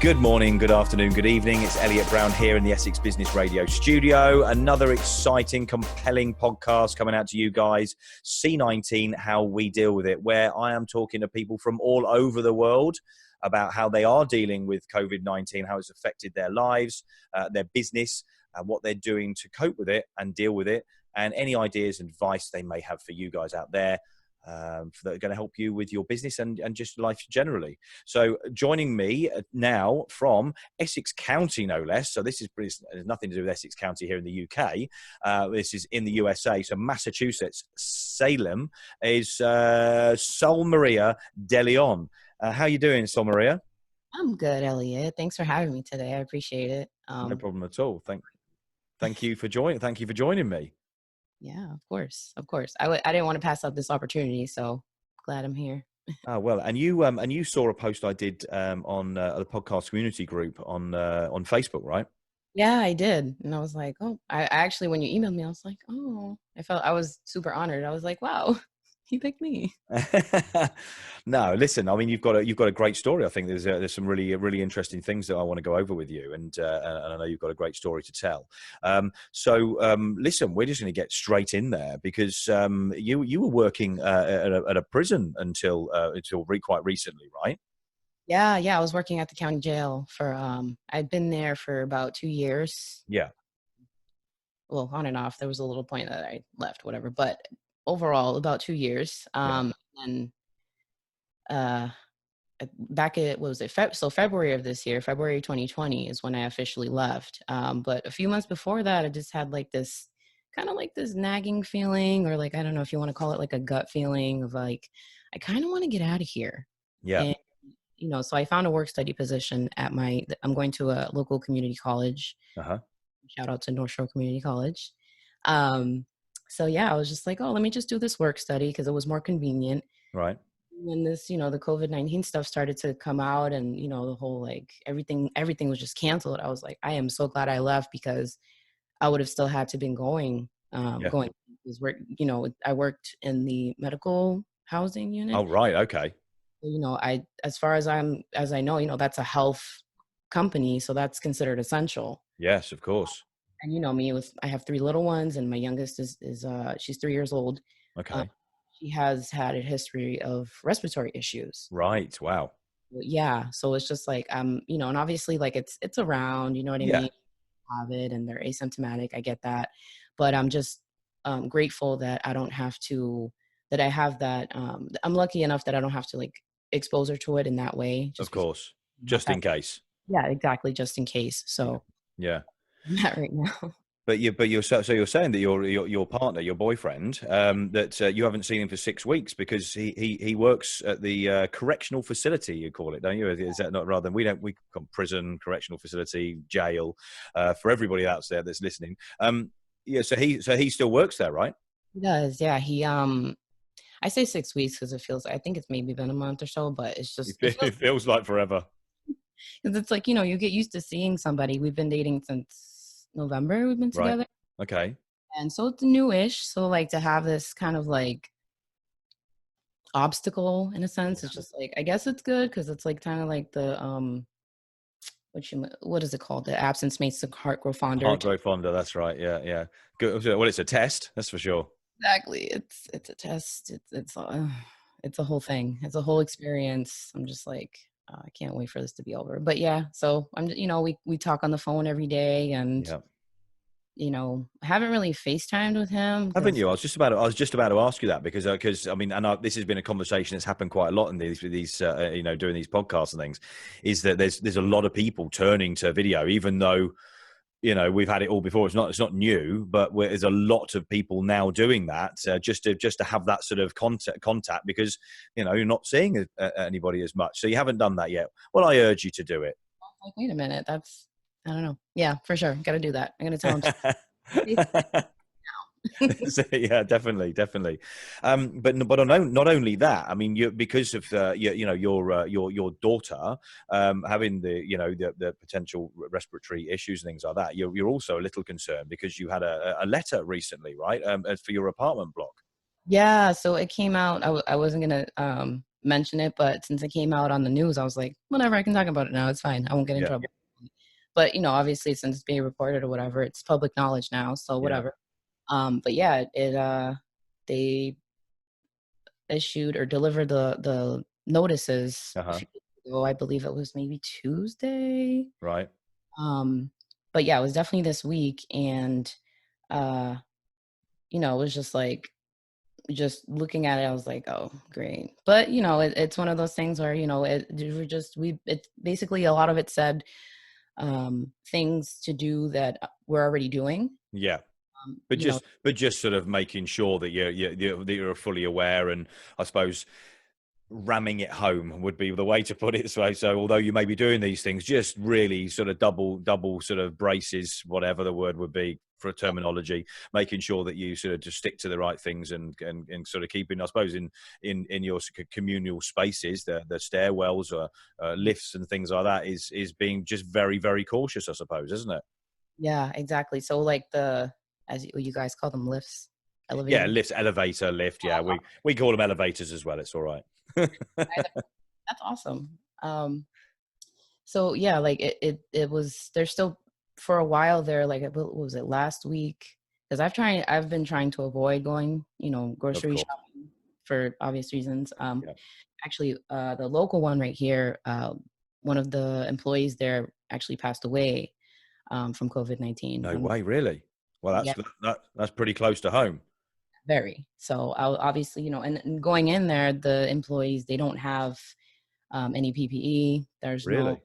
Good morning, good afternoon, good evening. It's Elliot Brown here in the Essex Business Radio studio. Another exciting, compelling podcast coming out to you guys. C-19, how we deal with it, where I am talking to people from all over the world about how they are dealing with COVID-19, how it's affected their lives, their business, what they're doing to cope with it and deal with it, and any ideas and advice they may have for you guys out there. That are going to help you with your business and just life generally. So joining me now from Essex County, no less. So this has nothing to do with Essex County here in the UK. This is in the USA. So Massachusetts, Salem, is Solmaria Deleon. How are you doing, Solmaria? I'm good, Elliot. Thanks for having me today. I appreciate it. No problem at all. Thank you for joining. Thank you for joining me. Yeah, of course. I didn't want to pass up this opportunity, so glad I'm here. Oh, well, and you saw a post I did on the podcast community group on Facebook, right? Yeah, I did, and I was like, oh, I actually, when you emailed me, I was like, oh, I was super honored. I was like, wow, he picked me. No, listen. I mean, you've got a great story. I think there's some really interesting things that I want to go over with you, and I know you've got a great story to tell. Listen, we're just going to get straight in there because you were working at a prison until quite recently, right? Yeah, I was working at the county jail for I'd been there for about 2 years. Yeah. Well, on and off. There was a little point that I left, whatever, but overall about 2 years. And back at, what was it? February of this year, February 2020 is when I officially left. But a few months before that, I just had like this kind of like this nagging feeling, or like, I don't know if you want to call it like a gut feeling of like, I kind of want to get out of here. Yeah. And, so I found a work study position I'm going to a local community college. Uh-huh. Shout out to North Shore Community College. So yeah, I was just like, oh, let me just do this work study because it was more convenient. Right. When this, the COVID-19 stuff started to come out, and the whole like everything was just canceled. I was like, I am so glad I left, because I would have still had to been going because I worked in the medical housing unit. Oh, right. Okay. As far as I know, that's a health company, so that's considered essential. Yes, of course. And me, I have 3 little ones, and my youngest is she's 3 years old. Okay. She has had a history of respiratory issues. Right. Wow. Yeah. So it's just like, and obviously like it's around, you know what I mean? Have it and they're asymptomatic. I get that. But I'm just grateful that I don't have to, that I have that. I'm lucky enough that I don't have to like expose her to it in that way. Of course. Just in case. Yeah, exactly. Just in case. So yeah. Not right now. But you're saying that your partner, your boyfriend, that you haven't seen him for 6 weeks because he works at the correctional facility, you call it, don't you? Is that not, rather than we call prison, correctional facility, jail, for everybody out there that's listening. So he still works there, right? He does, yeah. He I say 6 weeks because I think it's maybe been a month or so, but it's just it feels like forever. Because it's like, you get used to seeing somebody. We've been dating since November. We've been together. Right. Okay. And so it's newish. So like to have this kind of like obstacle in a sense, it's just like, I guess it's good because it's like kind of like the what is it called? The absence makes the heart grow fonder. Heart grow fonder. That's right. Yeah. Good. Well, it's a test. That's for sure. Exactly. It's a test. It's a whole thing. It's a whole experience. I'm just like, I can't wait for this to be over. But yeah, so I'm, we talk on the phone every day, and I haven't really FaceTimed with him. Haven't you? I was just about to ask you that because I mean, this has been a conversation that's happened quite a lot in these doing these podcasts and things, is that there's a lot of people turning to video, even though we've had it all before. It's not new, but there's a lot of people now doing that just to have that sort of contact because you're not seeing anybody as much. So you haven't done that yet. Well, I urge you to do it. Like, wait a minute, I don't know. Yeah, for sure, got to do that. I'm gonna tell him. Yeah, definitely. But not only that. I mean, because of your daughter having the potential respiratory issues and things like that. You're also a little concerned because you had a letter recently, right? For your apartment block. Yeah, so it came out. I wasn't gonna mention it, but since it came out on the news, I was like, whatever, I can talk about it now. It's fine. I won't get in Yeah. trouble. But, obviously since it's being reported or whatever, it's public knowledge now. So Yeah. whatever. But yeah, they issued or delivered the notices a Uh-huh. few days ago. I believe it was maybe Tuesday. Right. Um, but yeah, it was definitely this week. And, uh, it was just like, just looking at it, I was like, oh, great. But, it's one of those things where, it's basically a lot of it said things to do that we're already doing. Yeah. Um, But you know, just sort of making sure that you're fully aware, and I suppose ramming it home would be the way to put it. So although you may be doing these things, just really sort of double sort of braces, whatever the word would be for a terminology, making sure that you sort of just stick to the right things, and sort of keeping, I suppose, in your communal spaces, the stairwells or lifts and things like that, is being just very, very cautious, I suppose, isn't it? yeah, exactly. So like as you guys call them, lifts, Yeah, elevators. lifts, elevator, lift. Yeah, we call them elevators as well. It's all right. That's awesome. So yeah, like it was, there's still for a while there, like what was it, last week? Because I've been trying to avoid going, Of grocery course. shopping for obvious reasons. Yeah. Actually, the local one right here, one of the employees there actually passed away from COVID-19. No way, really? Well, Yeah, that's pretty close to home. very. So I'll obviously, and going in there, the employees, they don't have any PPE. There's no, Really?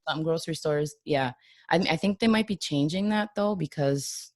some grocery stores. Yeah. I think they might be changing that though, because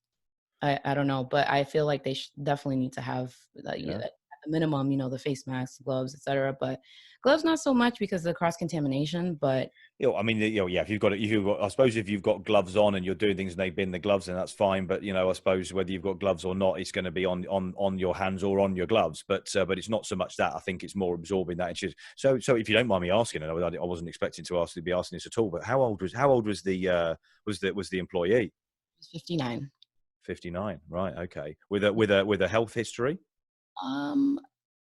I don't know, but I feel like they definitely need to have Yeah. at the minimum, the face masks, gloves, etc. But gloves, not so much because of the cross contamination, but I mean, yeah. If you've got, I suppose if you've got gloves on and you're doing things and they bin the gloves, then that's fine. But I suppose whether you've got gloves or not, it's going to be on your hands or on your gloves. But it's not so much that. I think it's more absorbing that. It's just, so if you don't mind me asking, and I wasn't expecting to be asking this at all. But how old was the employee? it's 59. 59. Right. Okay. With a health history. Um,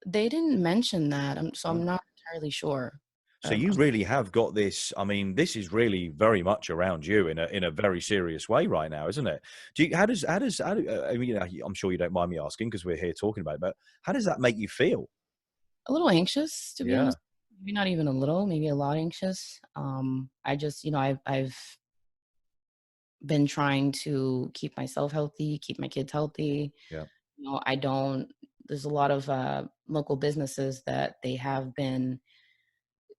they didn't mention that, so Right. I'm not entirely sure. So you really have got this. I mean, this is really very much around you in a very serious way right now, isn't it? I mean, I'm sure you don't mind me asking because we're here talking about it, but how does that make you feel? A little anxious, to be Yeah, honest. Maybe not even a little, maybe a lot anxious. I just, I've been trying to keep myself healthy, keep my kids healthy. yeah, I don't, there's a lot of local businesses that they have been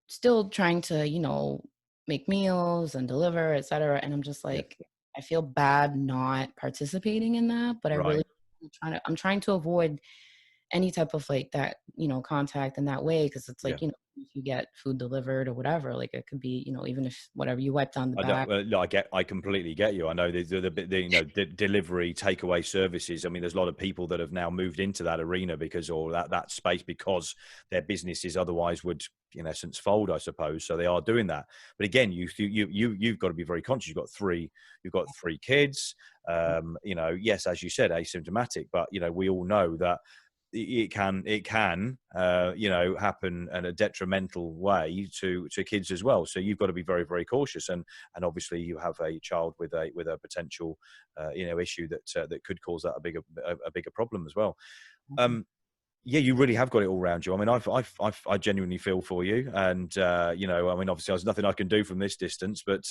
still trying to, make meals and deliver, et cetera. And I'm just yeah. like, I feel bad not participating in that, but I really, Right. I'm trying to avoid any type of like that, contact in that way. Cause it's Yeah. like, if you get food delivered or whatever, like it could be, even if whatever you wipe down the I don't. back. No, I completely get you. I know the delivery takeaway services. I mean, there's a lot of people that have now moved into that arena or that space because their businesses otherwise would, in essence, fold, I suppose. So they are doing that. But again, you've got to be very conscious. You've got three kids. Yes, as you said, asymptomatic, but we all know that it can happen in a detrimental way to kids as well. So you've got to be very, very cautious, and obviously you have a child with a potential issue that could cause that a bigger problem as well. Mhm. um yeah, you really have got it all around you. I mean, I genuinely feel for you, and I mean, obviously, there's nothing I can do from this distance, but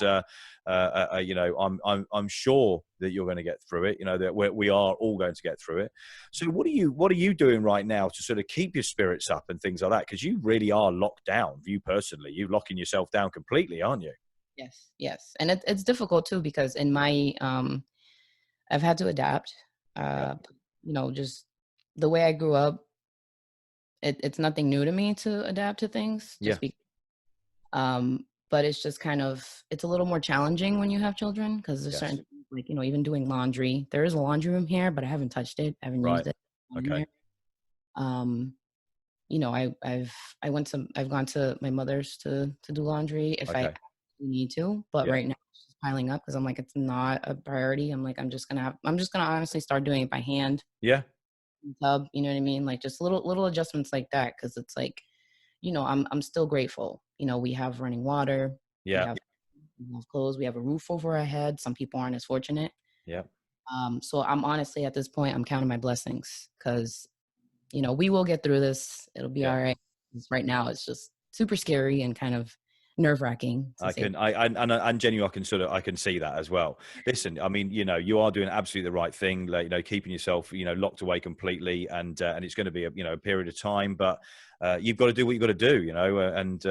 I'm sure that you're going to get through it. That we are all going to get through it. So, what are you doing right now to sort of keep your spirits up and things like that? Because you really are locked down. You personally, you're locking yourself down completely, aren't you? Yes, yes. And it's difficult too, because in my, I've had to adapt, Yeah, uh, just the way I grew up. It's nothing new to me to adapt to things, yeah, but it's just kind of, it's a little more challenging when you have children, because there's certain yes, things like, even doing laundry. There is a laundry room here, but I haven't touched it. I haven't right, used it in okay, here. Um, I've gone to my mother's to do laundry if I okay, need to, but yeah, right now it's just piling up because I'm like, it's not a priority. I'm like, I'm just gonna honestly start doing it by hand, yeah, tub, you know what I mean? Like just little adjustments like that, because it's like, I'm still grateful. We have running water, we Yeah. have, we have clothes, we have a roof over our head. Some people aren't as fortunate. Yeah. So I'm honestly at this point, I'm counting my blessings because, we will get through this. It'll be Yeah. all right. 'Cause right now, it's just super scary and kind of nerve wracking to I say. can, and genuinely, I can see that as well. Listen, I mean, you are doing absolutely the right thing, like, keeping yourself, locked away completely, and it's going to be a period of time, but you've got to do what you've got to do, and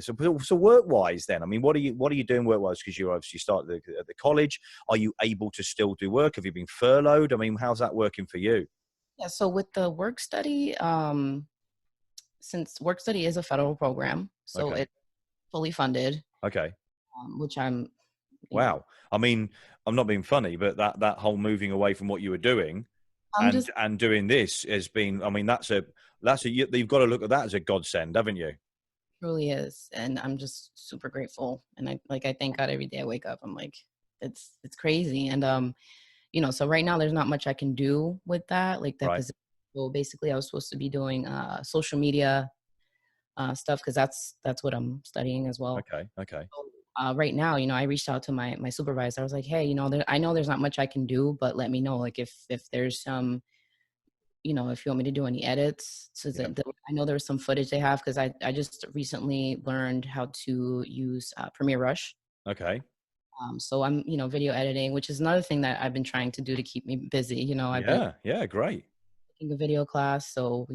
so work wise, then, I mean, what are you doing work wise? Because you obviously started at the college. Are you able to still do work? Have you been furloughed? I mean, how's that working for you? Yeah. So with the work study, since work study is a federal program, so Okay. it's fully funded, Okay. which I'm, you know, Wow. I mean, I'm not being funny, but that whole moving away from what you were doing I'm just and doing this has been, I mean, you've got to look at that as a godsend, haven't you? truly is, and I'm just super grateful. And I thank God every day I wake up. I'm like, it's crazy, and so right now there's not much I can do with that, like that Right. position. So basically, I was supposed to be doing social media stuff because that's what I'm studying as well. Okay. Okay. Right now, I reached out to my supervisor. I was like, hey, I know there's not much I can do, but let me know, like, if there's some, if you want me to do any edits. So Yeah. I know there's some footage they have because I just recently learned how to use Premiere Rush. Okay. So I'm, video editing, which is another thing that I've been trying to do to keep me busy. I've been Yeah. Yeah. Great. taking a video class. So,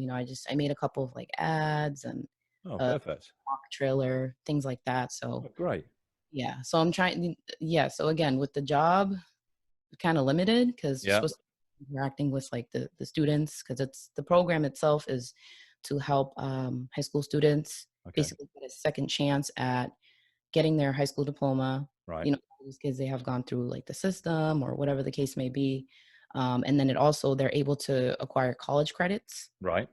I made a couple of like ads and Oh, a perfect. mock trailer, things like that. So Oh, great. yeah, so I'm trying, yeah. So again, with the job, kind of limited because you're Yeah. supposed to be interacting with like the students because it's the program itself is to help high school students Okay. basically get a second chance at getting their high school diploma. Right. These kids, they have gone through like the system or whatever the case may be. And then they're able to acquire college credits. Right.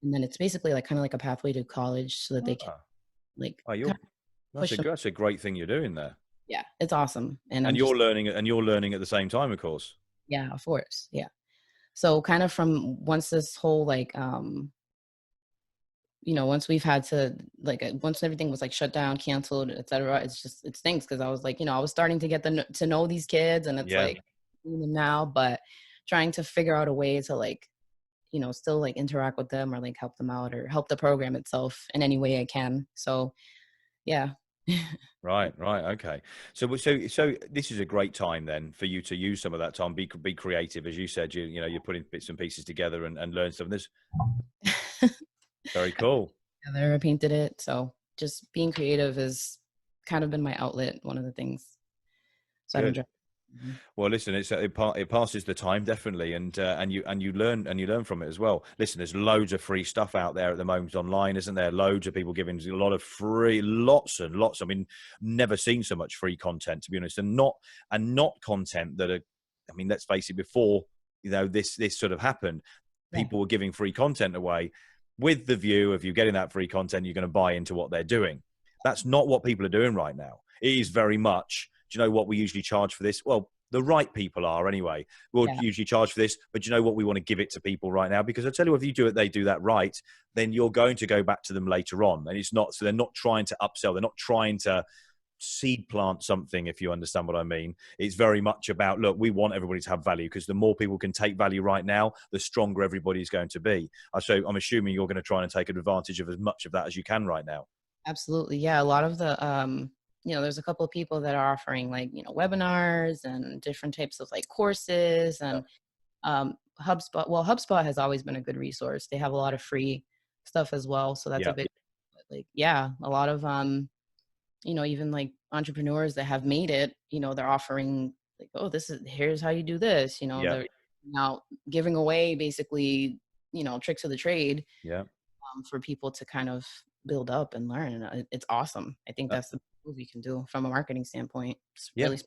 And then it's basically like kind of like a pathway to college so that they can Ah, like oh, kind of push them. that's a great thing you're doing there. Yeah, it's awesome. And I'm And just, you're learning at the same time, of course. yeah, of course. Yeah. So kind of from once this whole like, once we've had to like, once everything was like shut down, canceled, etc. It stinks because I was like, I was starting to get to know these kids, and it's Yeah. like seeing them now, but trying to figure out a way to like, still like interact with them or like help them out or help the program itself in any way I can. So yeah. Right, right, okay. So this is a great time then for you to use some of that time, be creative, as you said. You're putting bits and pieces together and learn stuff. This very cool. Together, I painted it. So just being creative has kind of been my outlet. One of the things. So I've Good. enjoyed. Mhm. Well, listen, it passes the time definitely, and you learn from it as well. Listen, there's loads of free stuff out there at the moment online, isn't there? Loads of people giving a lot of free, lots and lots. I mean, never seen so much free content, to be honest, and not content that are. I mean, let's face it. Before this sort of happened, Yeah. people were giving free content away with the view of you getting that free content, you're going to buy into what they're doing. That's not what people are doing right now. It is very much, do you know what we usually charge for this? Well, the right people are anyway. We'll Yeah. usually charge for this, but do you know what? We want to give it to people right now because I tell you, if they do that right, then you're going to go back to them later on. And it's not, so they're not trying to upsell. They're not trying to seed plant something, if you understand what I mean. It's very much about, look, we want everybody to have value because the more people can take value right now, the stronger everybody's going to be. So I'm assuming you're going to try and take advantage of as much of that as you can right now. Absolutely. Yeah. A lot of the, there's a couple of people that are offering like, webinars and different types of like courses Yeah. and HubSpot. Well, HubSpot has always been a good resource. They have a lot of free stuff as well. So that's a Yeah. big, like, yeah, a lot of, even like entrepreneurs that have made it, they're offering like, oh, here's how you do this, Yeah. they're now giving away basically, tricks of the trade Yeah. for people to kind of build up and learn. And it's awesome. I think that's the move you can do from a marketing standpoint. It's Yeah. really,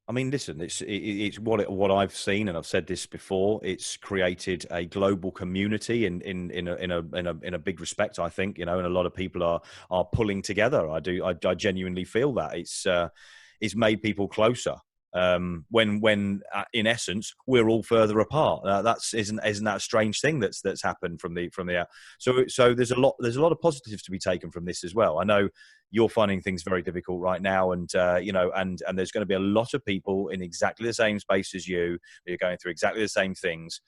I mean, listen, it's what I've seen, and I've said this before. It's created a global community in a big respect. I think, and a lot of people are pulling together. I genuinely feel that it's made people closer. when in essence we're all further apart. Isn't that a strange thing that's happened from the out. So there's a lot of positives to be taken from this as well. I know you're finding things very difficult right now, and and there's going to be a lot of people in exactly the same space as you. You're going through exactly the same things.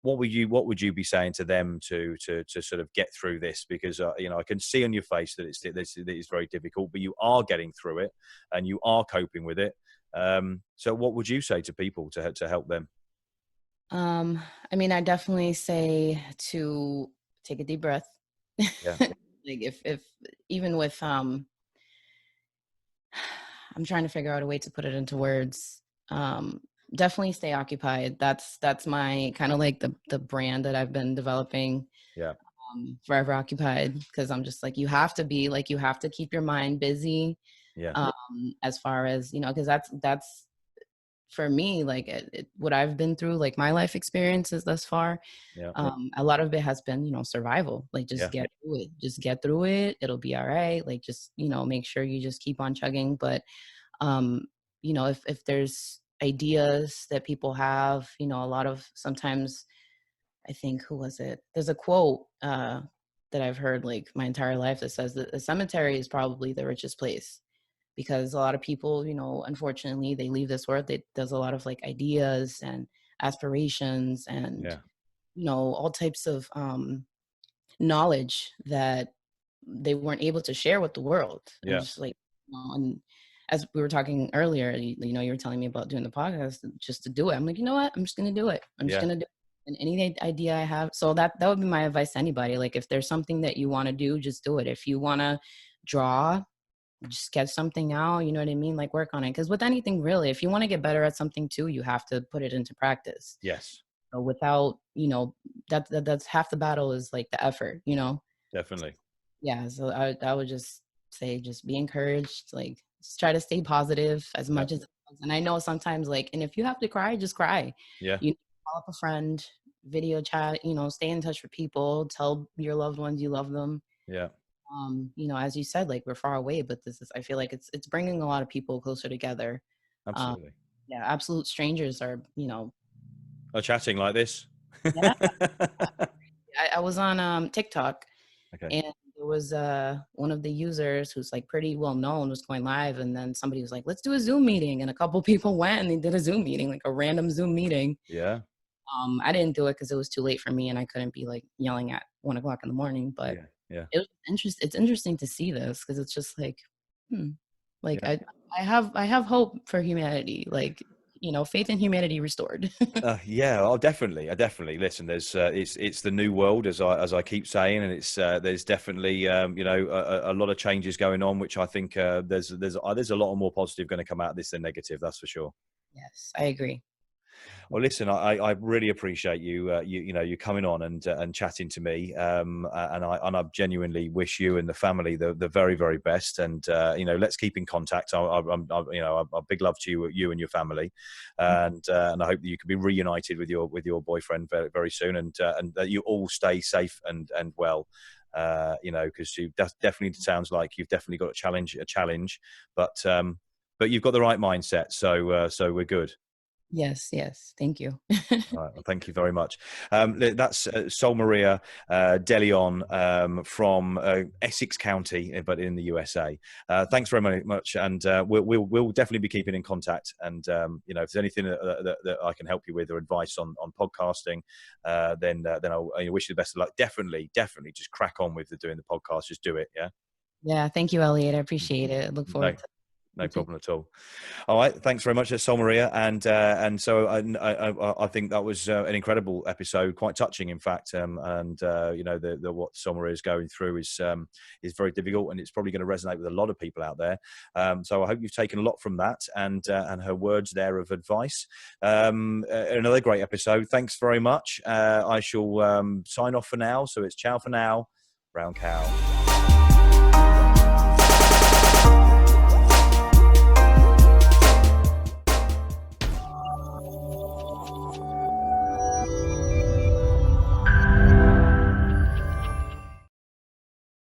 What would you be saying to them to sort of get through this? Because I can see on your face that it's very difficult, but you are getting through it and you are coping with it. So what would you say to people to help them? I mean, I definitely say to take a deep breath. Yeah. Like if even with I'm trying to figure out a way to put it into words. Definitely stay occupied. That's my kind of like the brand that I've been developing. Yeah. Forever occupied, because I'm just like, you have to keep your mind busy. Yeah. As far as, because that's for me, like what I've been through, like my life experiences thus far. Yeah. A lot of it has been, survival. Like just Yeah. get through it. It'll be all right. Like just, make sure you just keep on chugging. But, if there's ideas that people have, a lot of sometimes, I think, who was it? There's a quote that I've heard like my entire life that says that the cemetery is probably the richest place, because a lot of people, unfortunately, they leave this world. There's a lot of like ideas and aspirations and, Yeah. all types of knowledge that they weren't able to share with the world. And Yeah. just like, and as we were talking earlier, you were telling me about doing the podcast just to do it. I'm like, you know what? I'm just going to do it. I'm just going to do it. And any idea I have. So that would be my advice to anybody. Like if there's something that you want to do, just do it. If you want to draw, just sketch something out, you know what I mean? Like work on it. Because with anything really, if you want to get better at something too, you have to put it into practice. Yes. So without, that's half the battle is like the effort, Definitely. Yeah. So I would just say, just be encouraged, like just try to stay positive as much as, and I know sometimes like, and if you have to cry, just cry. Yeah. Call up a friend, video chat, stay in touch with people, tell your loved ones you love them. Yeah. As you said, like we're far away, but I feel like it's bringing a lot of people closer together. Absolutely. Yeah. Absolute strangers are, Are chatting like this. yeah. I was on TikTok. Okay. And there was one of the users who's like pretty well known was going live, and then somebody was like, let's do a Zoom meeting, and a couple people went and they did a Zoom meeting, like a random Zoom meeting. Yeah. I didn't do it because it was too late for me and I couldn't be like yelling at 1 o'clock in the morning, but yeah. it was it's interesting to see this, because it's just like I have hope for humanity, like faith in humanity restored. I definitely listen. There's it's the new world, as I keep saying, and it's there's definitely a lot of changes going on, which I think there's a lot more positive going to come out of this than negative. That's for sure. Yes, I agree. Well, listen, I really appreciate you coming on and chatting to me, and I genuinely wish you and the family the very, very best. And let's keep in contact. I'm a big love to you and your family, and I hope that you can be reunited with your boyfriend very, very soon, and that you all stay safe and well. Because you definitely sounds like you've definitely got a challenge, but you've got the right mindset, so we're good. Yes. Thank you. All right, well, thank you very much. That's Solmaria Deleon from Essex County, but in the USA. Thanks very much, and we'll definitely be keeping in contact. And if there's anything that I can help you with or advice on podcasting, then I wish you the best of luck. Definitely, just crack on with doing the podcast. Just do it. Yeah. Yeah. Thank you, Elliot. I appreciate it. I look forward to it. No problem at all. All right, thanks very much, Solmaria, and so I think that was an incredible episode, quite touching, in fact. The what Solmaria is going through is very difficult, and it's probably going to resonate with a lot of people out there. So I hope you've taken a lot from that, and her words there of advice. Another great episode. Thanks very much. I shall sign off for now. So it's ciao for now, brown cow.